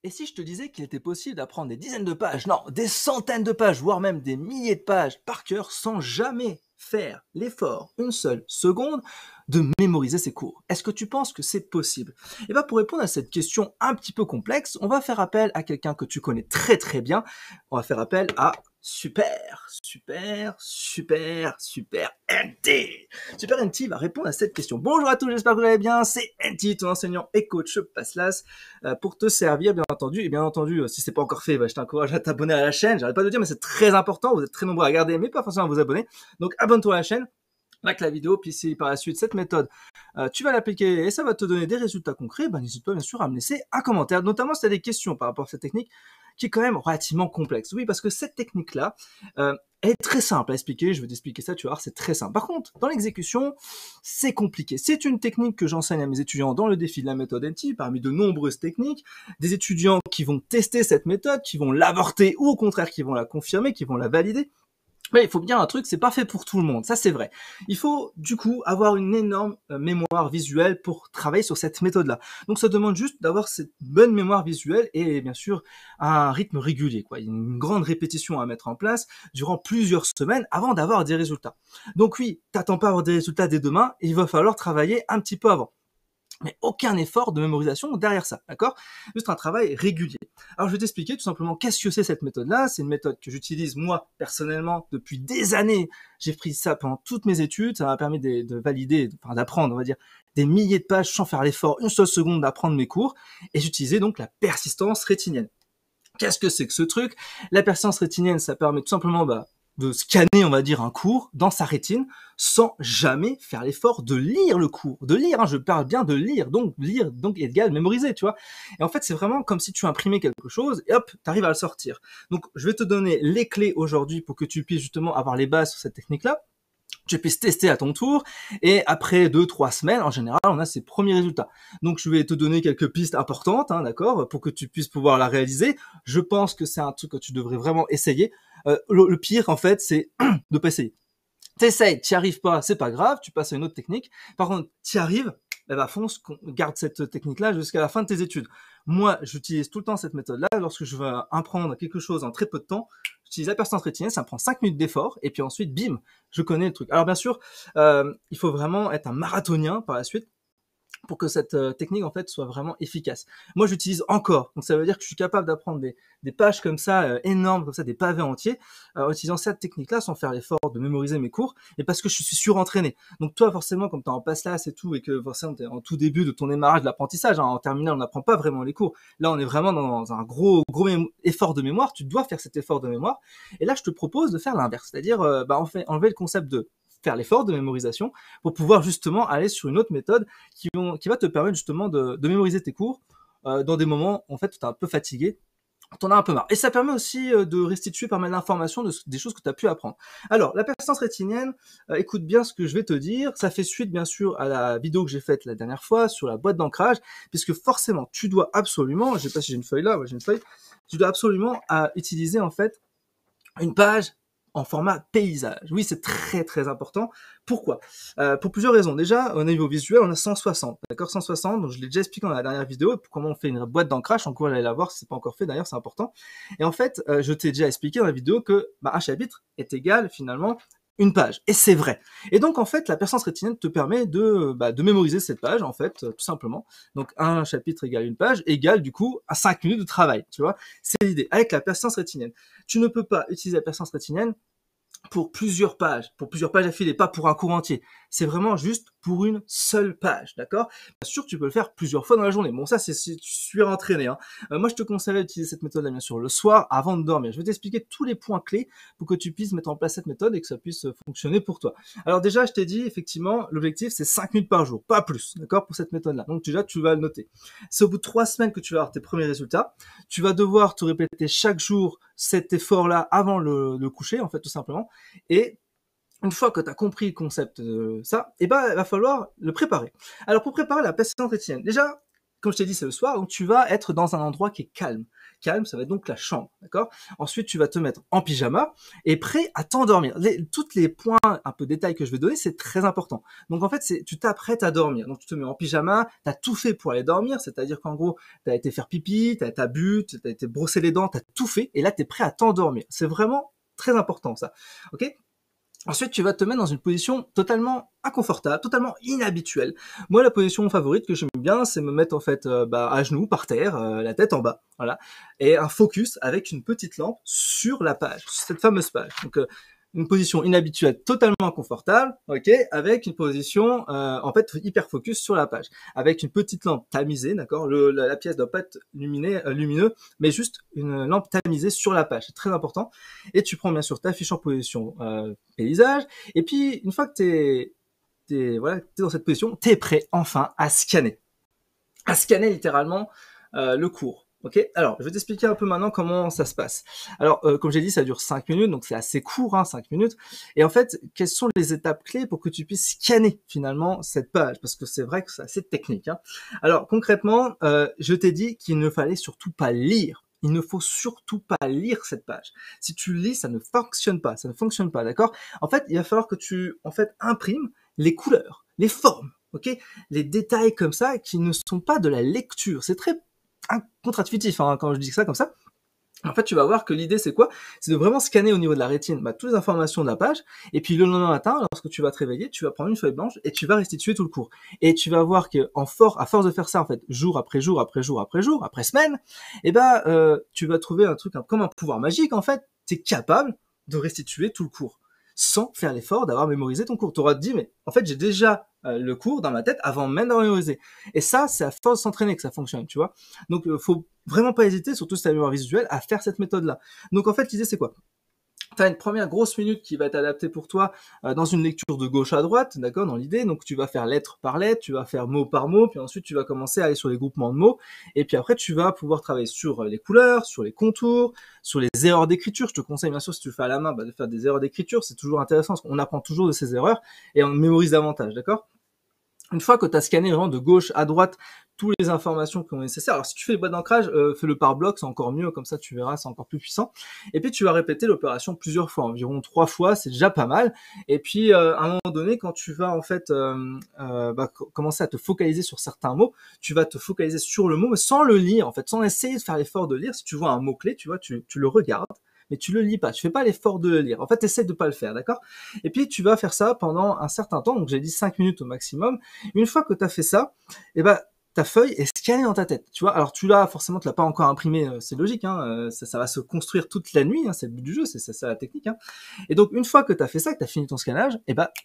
Et si je te disais qu'il était possible d'apprendre des dizaines de pages, non, des centaines de pages, voire même des milliers de pages par cœur sans jamais faire l'effort, une seule seconde, de mémoriser ses cours? Est-ce que tu penses que c'est possible? Et bien pour répondre à cette question un petit peu complexe, on va faire appel à quelqu'un que tu connais très très bien. On va faire appel à Super NT. Super NT va répondre à cette question. Bonjour à tous, j'espère que vous allez bien. C'est NT, ton enseignant et coach Paslas, pour te servir, bien entendu. Et bien entendu, si c'est pas encore fait, je t'encourage à t'abonner à la chaîne. J'arrête pas de le dire, mais c'est très important. Vous êtes très nombreux à regarder, mais pas forcément à vous abonner. Donc abonne-toi à la chaîne, like la vidéo, puis si par la suite cette méthode, tu vas l'appliquer et ça va te donner des résultats concrets, n'hésite pas bien sûr à me laisser un commentaire, notamment si tu as des questions par rapport à cette technique qui est quand même relativement complexe. Oui, parce que cette technique-là, elle est très simple à expliquer, je vais t'expliquer ça, tu vas voir, c'est très simple. Par contre, dans l'exécution, c'est compliqué. C'est une technique que j'enseigne à mes étudiants dans le défi de la méthode NT, parmi de nombreuses techniques, des étudiants qui vont tester cette méthode, qui vont l'avorter ou au contraire qui vont la confirmer, qui vont la valider. Mais il faut bien un truc, c'est pas fait pour tout le monde, ça c'est vrai. Il faut du coup avoir une énorme mémoire visuelle pour travailler sur cette méthode-là. Donc ça demande juste d'avoir cette bonne mémoire visuelle et bien sûr un rythme régulier, quoi. Il y a une grande répétition à mettre en place durant plusieurs semaines avant d'avoir des résultats. Donc oui, t'attends pas à avoir des résultats dès demain, il va falloir travailler un petit peu avant. Mais aucun effort de mémorisation derrière ça, d'accord? Juste un travail régulier. Alors je vais t'expliquer tout simplement qu'est-ce que c'est cette méthode-là. C'est une méthode que j'utilise moi personnellement depuis des années. J'ai pris ça pendant toutes mes études. Ça m'a permis de valider, enfin d'apprendre, on va dire, des milliers de pages sans faire l'effort, une seule seconde d'apprendre mes cours. Et j'utilisais donc la persistance rétinienne. Qu'est-ce que c'est que ce truc? La persistance rétinienne, ça permet tout simplement de scanner, on va dire, un cours dans sa rétine sans jamais faire l'effort de lire le cours. De lire, je parle bien de lire, donc égale mémoriser, tu vois. Et en fait, c'est vraiment comme si tu imprimais quelque chose et hop, tu arrives à le sortir. Donc, je vais te donner les clés aujourd'hui pour que tu puisses justement avoir les bases sur cette technique-là. Tu puisses tester à ton tour, et après 2-3 semaines, en général, on a ses premiers résultats. Donc, je vais te donner quelques pistes importantes, d'accord, pour que tu puisses pouvoir la réaliser. Je pense que c'est un truc que tu devrais vraiment essayer. Le pire, en fait, c'est de pas essayer. T'essayes, t'y arrives pas, c'est pas grave, tu passes à une autre technique. Par contre, t'y arrives, fonce, garde cette technique-là jusqu'à la fin de tes études. Moi, j'utilise tout le temps cette méthode-là. Lorsque je veux apprendre quelque chose en très peu de temps, j'utilise la persistance rétinienne, ça me prend 5 minutes d'effort, et puis ensuite, bim, je connais le truc. Alors bien sûr, il faut vraiment être un marathonien par la suite pour que cette technique en fait soit vraiment efficace. Moi j'utilise encore, donc ça veut dire que je suis capable d'apprendre des pages comme ça énormes, comme ça des pavés entiers, en utilisant cette technique-là sans faire l'effort de mémoriser mes cours, et parce que je suis surentraîné. Donc toi forcément comme tu es en Paslas et tout, et que forcément tu es en tout début de ton démarrage de l'apprentissage, en terminale on n'apprend pas vraiment les cours, là on est vraiment dans un gros effort de mémoire, tu dois faire cet effort de mémoire, et là je te propose de faire l'inverse, c'est-à-dire enlever le concept de faire l'effort de mémorisation pour pouvoir justement aller sur une autre méthode qui va te permettre justement de mémoriser tes cours dans des moments en fait où tu es un peu fatigué, t'en as un peu marre. Et ça permet aussi de restituer pas mal d'informations des choses que tu as pu apprendre. Alors, la persistance rétinienne, écoute bien ce que je vais te dire. Ça fait suite, bien sûr, à la vidéo que j'ai faite la dernière fois sur la boîte d'ancrage, puisque forcément, tu dois absolument, je sais pas si j'ai une feuille là, ouais, j'ai une feuille, tu dois absolument utiliser en fait une page en format paysage. Oui, c'est très très important. Pourquoi? Pour plusieurs raisons. Déjà, au niveau visuel, on a 160, d'accord, 160. Donc je l'ai déjà expliqué dans la dernière vidéo comment on fait une boîte d'ancrage. Je t'encourage à aller la voir si c'est pas encore fait. D'ailleurs, c'est important. Et en fait, je t'ai déjà expliqué dans la vidéo que un chapitre est égal finalement une page. Et c'est vrai. Et donc en fait, la persistance rétinienne te permet de mémoriser cette page en fait, tout simplement. Donc un chapitre égale une page égale du coup à 5 minutes de travail. Tu vois, c'est l'idée. Avec la persistance rétinienne, tu ne peux pas utiliser la persistance rétinienne pour plusieurs pages affilées, pas pour un cours entier. C'est vraiment juste pour une seule page, d'accord? Bien sûr, tu peux le faire plusieurs fois dans la journée. Bon, ça, c'est si tu suis entraîné, hein. Moi, je te conseille d'utiliser cette méthode-là, bien sûr, le soir, avant de dormir. Je vais t'expliquer tous les points clés pour que tu puisses mettre en place cette méthode et que ça puisse fonctionner pour toi. Alors déjà, je t'ai dit, effectivement, l'objectif, c'est 5 minutes par jour, pas plus, d'accord, pour cette méthode-là. Donc déjà, tu vas le noter. C'est au bout de 3 semaines que tu vas avoir tes premiers résultats. Tu vas devoir te répéter chaque jour cet effort-là avant le coucher, en fait, tout simplement. Et une fois que tu as compris le concept de ça, il va falloir le préparer. Alors pour préparer la persistance rétinienne, déjà, comme je t'ai dit, c'est le soir, donc tu vas être dans un endroit qui est calme. Calme, ça va être donc la chambre, d'accord? Ensuite, tu vas te mettre en pyjama et prêt à t'endormir. Toutes les points, un peu détails que je vais donner, c'est très important. Donc en fait, tu t'apprêtes à dormir. Donc tu te mets en pyjama, t'as tout fait pour aller dormir, c'est-à-dire qu'en gros, t'as été faire pipi, t'as bu, t'as été brosser les dents, t'as tout fait, et là t'es prêt à t'endormir. C'est vraiment très important ça, ok? Ensuite, tu vas te mettre dans une position totalement inconfortable, totalement inhabituelle. Moi, la position favorite que j'aime bien, c'est me mettre en fait à genoux par terre, la tête en bas, voilà, et un focus avec une petite lampe sur la page, cette fameuse page. Donc, une position inhabituelle, totalement inconfortable, ok, avec une position en fait hyper focus sur la page, avec une petite lampe tamisée, d'accord. La pièce doit pas être lumineux, mais juste une lampe tamisée sur la page, c'est très important. Et tu prends bien sûr ta fiche en position paysage, et puis une fois que t'es dans cette position, t'es prêt enfin à scanner littéralement le cours. Ok, alors je vais t'expliquer un peu maintenant comment ça se passe. Alors comme j'ai dit, ça dure 5 minutes, donc c'est assez court, 5 minutes. Et en fait, quelles sont les étapes clés pour que tu puisses scanner finalement cette page? Parce que c'est vrai que c'est assez technique. Alors concrètement, je t'ai dit qu'il ne fallait surtout pas lire. Il ne faut surtout pas lire cette page. Si tu lis, ça ne fonctionne pas, d'accord? En fait, il va falloir que tu imprimes les couleurs, les formes, ok, les détails comme ça qui ne sont pas de la lecture. C'est très contre-intuitif quand je dis ça comme ça. En fait, tu vas voir que l'idée, c'est quoi? C'est de vraiment scanner au niveau de la rétine toutes les informations de la page, et puis le lendemain matin, lorsque tu vas te réveiller, tu vas prendre une feuille blanche et tu vas restituer tout le cours. Et tu vas voir que à force de faire ça, en fait, jour après jour, après jour, après jour, après semaine, tu vas trouver un truc comme un pouvoir magique, en fait. Tu es capable de restituer tout le cours sans faire l'effort d'avoir mémorisé ton cours. Tu auras dit, mais en fait, j'ai déjà le cours dans ma tête avant même d'avoir mémorisé. Et ça, c'est à force de s'entraîner que ça fonctionne, tu vois. Donc, faut vraiment pas hésiter, surtout si tu as la mémoire visuelle, à faire cette méthode-là. Donc, en fait, l'idée, c'est quoi? Tu as une première grosse minute qui va être adaptée pour toi dans une lecture de gauche à droite, d'accord, dans l'idée. Donc tu vas faire lettre par lettre, tu vas faire mot par mot, puis ensuite tu vas commencer à aller sur les groupements de mots, et puis après tu vas pouvoir travailler sur les couleurs, sur les contours, sur les erreurs d'écriture. Je te conseille bien sûr, si tu le fais à la main, de faire des erreurs d'écriture, c'est toujours intéressant, parce qu'on apprend toujours de ces erreurs, et on mémorise davantage, d'accord? Une fois que tu as scanné vraiment de gauche à droite toutes les informations qui sont nécessaires, alors si tu fais les boîtes d'ancrage, fais-le par bloc, c'est encore mieux, comme ça tu verras, c'est encore plus puissant. Et puis tu vas répéter l'opération plusieurs fois, environ 3 fois, c'est déjà pas mal. Et puis à un moment donné, quand tu vas en fait commencer à te focaliser sur certains mots, tu vas te focaliser sur le mot, mais sans le lire en fait, sans essayer de faire l'effort de lire. Si tu vois un mot-clé, tu vois, tu le regardes, mais tu le lis pas, tu fais pas l'effort de le lire. En fait, essaie de pas le faire, d'accord? Et puis tu vas faire ça pendant un certain temps, donc j'ai dit 5 minutes au maximum. Une fois que tu as fait ça, ta feuille est scannée dans ta tête, tu vois. Alors tu l'as forcément, tu l'as pas encore imprimé, c'est logique, ça va se construire toute la nuit, c'est le but du jeu, c'est ça la technique. Et donc une fois que tu as fait ça, que tu as fini ton scannage,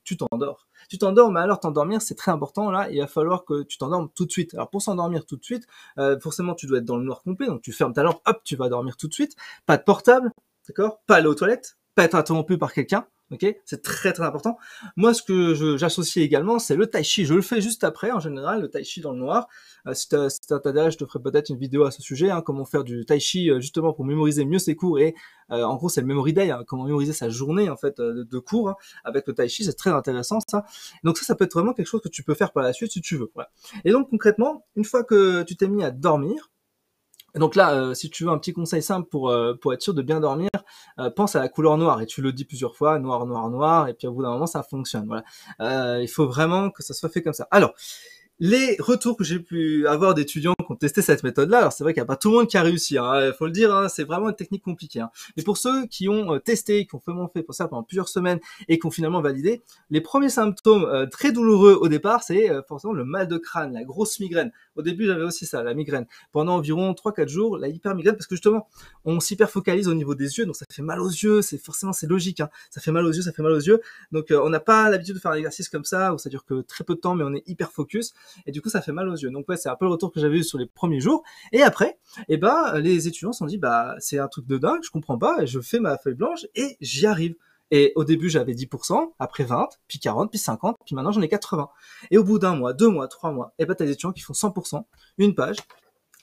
tu t'endors. Tu t'endors, mais alors t'endormir, c'est très important là. Il va falloir que tu t'endormes tout de suite. Alors pour s'endormir tout de suite, forcément tu dois être dans le noir complet, donc tu fermes ta lampe, hop, tu vas dormir tout de suite. Pas de portable, d'accord? Pas aller aux toilettes, pas être interrompu par quelqu'un. Ok, c'est très très important. Moi, ce que j'associe également, c'est le tai chi. Je le fais juste après, en général, le tai chi dans le noir. Si t'as intérêt, je te ferai peut-être une vidéo à ce sujet, comment faire du tai chi justement pour mémoriser mieux ses cours. Et en gros, c'est le memory day, comment mémoriser sa journée en fait de cours avec le tai chi. C'est très intéressant ça. Donc ça peut être vraiment quelque chose que tu peux faire par la suite si tu veux. Voilà. Et donc concrètement, une fois que tu t'es mis à dormir, donc là, si tu veux un petit conseil simple pour être sûr de bien dormir, pense à la couleur noire, et tu le dis plusieurs fois, noir, noir, noir, et puis au bout d'un moment ça fonctionne. Voilà. Il faut vraiment que ça soit fait comme ça. Alors, les retours que j'ai pu avoir d'étudiants qui ont testé cette méthode-là, alors c'est vrai qu'il n'y a pas tout le monde qui a réussi, faut le dire, c'est vraiment une technique compliquée. Mais pour ceux qui ont testé, qui ont vraiment fait pour ça pendant plusieurs semaines et qui ont finalement validé, les premiers symptômes très douloureux au départ, c'est forcément le mal de crâne, la grosse migraine. Au début, j'avais aussi ça, la migraine. Pendant environ 3-4 jours, la hypermigraine, parce que justement, on s'hyper-focalise au niveau des yeux, donc ça fait mal aux yeux, c'est logique, ça fait mal aux yeux, donc on n'a pas l'habitude de faire un exercice comme ça, où ça dure que très peu de temps, mais on est hyper focus, et du coup ça fait mal aux yeux. Donc ouais, c'est un peu le retour que j'avais eu sur les premiers jours. Et après, les étudiants se sont dit, c'est un truc de dingue, je comprends pas, je fais ma feuille blanche et j'y arrive. Et au début j'avais 10%, après 20, puis 40, puis 50, puis maintenant j'en ai 80. Et au bout d'un mois, 2 mois, 3 mois, t'as des étudiants qui font 100%, une page,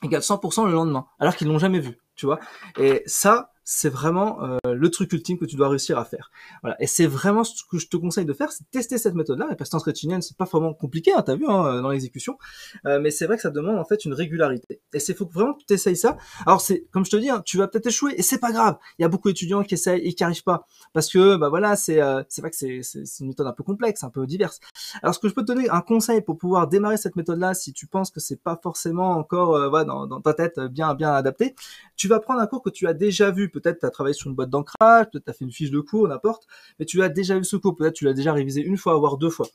égale 100% le lendemain, alors qu'ils l'ont jamais vu, tu vois. Et ça, c'est vraiment le truc ultime que tu dois réussir à faire. Voilà. Et c'est vraiment ce que je te conseille de faire, c'est de tester cette méthode-là. La persistance rétinienne, c'est pas vraiment compliqué, hein, t'as vu, hein, dans l'exécution. Mais c'est vrai que ça demande en fait une régularité. Et c'est faut vraiment que tu essayes ça. Alors c'est, comme je te dis, hein, tu vas peut-être échouer et c'est pas grave. Il y a beaucoup d'étudiants qui essayent et qui arrivent pas parce que bah voilà, c'est vrai que c'est une méthode un peu complexe, un peu diverse. Alors ce que je peux te donner un conseil pour pouvoir démarrer cette méthode-là, si tu penses que c'est pas forcément encore voilà, dans ta tête bien adapté, tu vas prendre un cours que tu as déjà vu. Peut-être tu as travaillé sur une boîte d'ancrage, peut-être tu as fait une fiche de cours, n'importe, mais tu as déjà vu ce cours, peut-être tu l'as déjà révisé une fois, voire deux fois.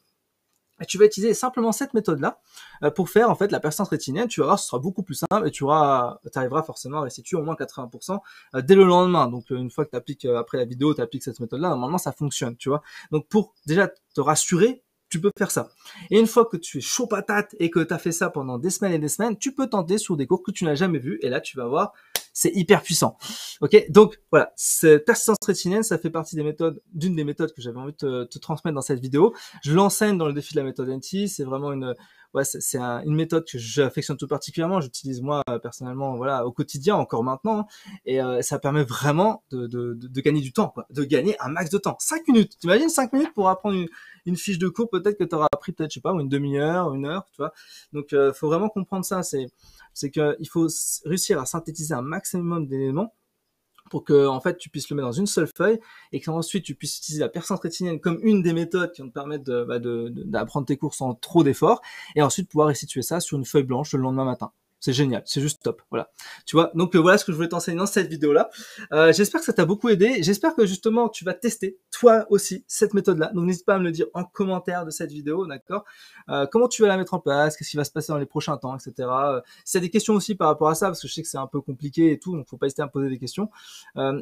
Et tu vas utiliser simplement cette méthode-là pour faire en fait la persistance rétinienne. Tu vas voir, ce sera beaucoup plus simple et tu arriveras forcément à restituer au moins 80% dès le lendemain. Donc une fois que tu appliques après la vidéo, tu appliques cette méthode-là, normalement ça fonctionne, tu vois. Donc pour déjà te rassurer, tu peux faire ça. Et une fois que tu es chaud patate et que tu as fait ça pendant des semaines et des semaines, tu peux tenter sur des cours que tu n'as jamais vus et là tu vas voir, c'est hyper puissant. Ok, donc voilà, cette persistance rétinienne, ça fait partie d'une des méthodes que j'avais envie de te transmettre dans cette vidéo. Je l'enseigne dans le défi de la méthode NT. C'est vraiment une méthode que j'affectionne tout particulièrement. J'utilise moi personnellement, voilà, au quotidien, encore maintenant, et ça permet vraiment de gagner du temps, quoi, de gagner un max de temps. 5 minutes. T'imagines 5 minutes pour apprendre une fiche de cours, peut-être que tu auras appris peut-être, je sais pas, une demi-heure, une heure, tu vois. Donc, faut vraiment comprendre ça. C'est qu'il faut réussir à synthétiser un maximum d'éléments pour que en fait tu puisses le mettre dans une seule feuille et qu'ensuite tu puisses utiliser la persistance rétinienne comme une des méthodes qui vont te permettre d'apprendre tes cours sans trop d'efforts et ensuite pouvoir restituer ça sur une feuille blanche le lendemain matin. C'est génial, c'est juste top, voilà. Tu vois, donc voilà ce que je voulais t'enseigner dans cette vidéo-là. J'espère que ça t'a beaucoup aidé. J'espère que justement tu vas tester toi aussi cette méthode-là. Donc n'hésite pas à me le dire en commentaire de cette vidéo, d'accord. Comment tu vas la mettre en place, qu'est-ce qui va se passer dans les prochains temps, etc. Si tu as des questions aussi par rapport à ça, parce que je sais que c'est un peu compliqué et tout, donc faut pas hésiter à me poser des questions.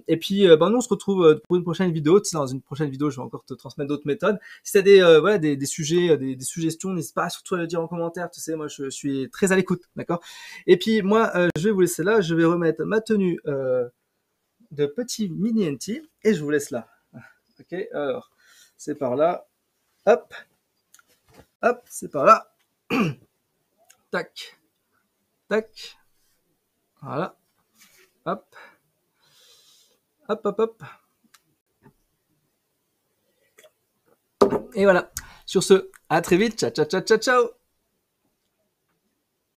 Et puis, nous on se retrouve pour une prochaine vidéo. Tu sais, dans une prochaine vidéo, je vais encore te transmettre d'autres méthodes. Si tu as des sujets, des suggestions, n'hésite pas surtout à le dire en commentaire. Tu sais, moi je suis très à l'écoute, d'accord. Et puis moi, je vais vous laisser là. Je vais remettre ma tenue de petit mini NT et je vous laisse là. Ok, alors c'est par là. Hop, hop, c'est par là. Tac, tac. Voilà. Hop, hop, hop, hop. Et voilà. Sur ce, à très vite. Ciao, ciao, ciao, ciao, ciao.